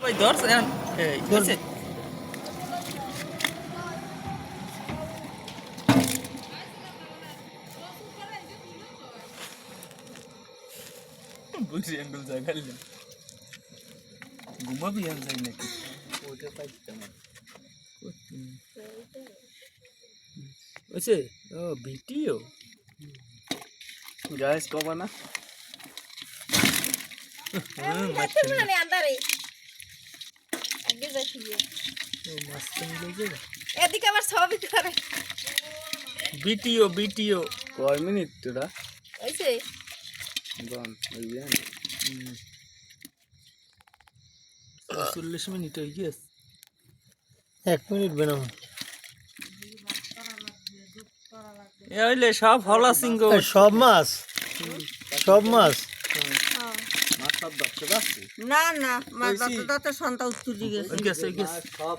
ওই ধর এই হয়েছে বুঝি অ্যাঙ্গেল জায়গালে ঘুমাবি আন যাই নাকি ওটা পাইতাম হয়েছে ও ভিডিও গাইস কবা না এদিকে আবার ছবি করে বিটিও বিটিও কয় মিনিট তোরা হয়েছে বান ওই জান 40 মিনিট হয়ে গেছে 1 মিনিট বেনাম এ হইলে সব হলা সিংহ সব মাছ মাছ সব ধরতে পারছি না না মাছ ধরতে সন্তান উত্তর দিকে গেছে সব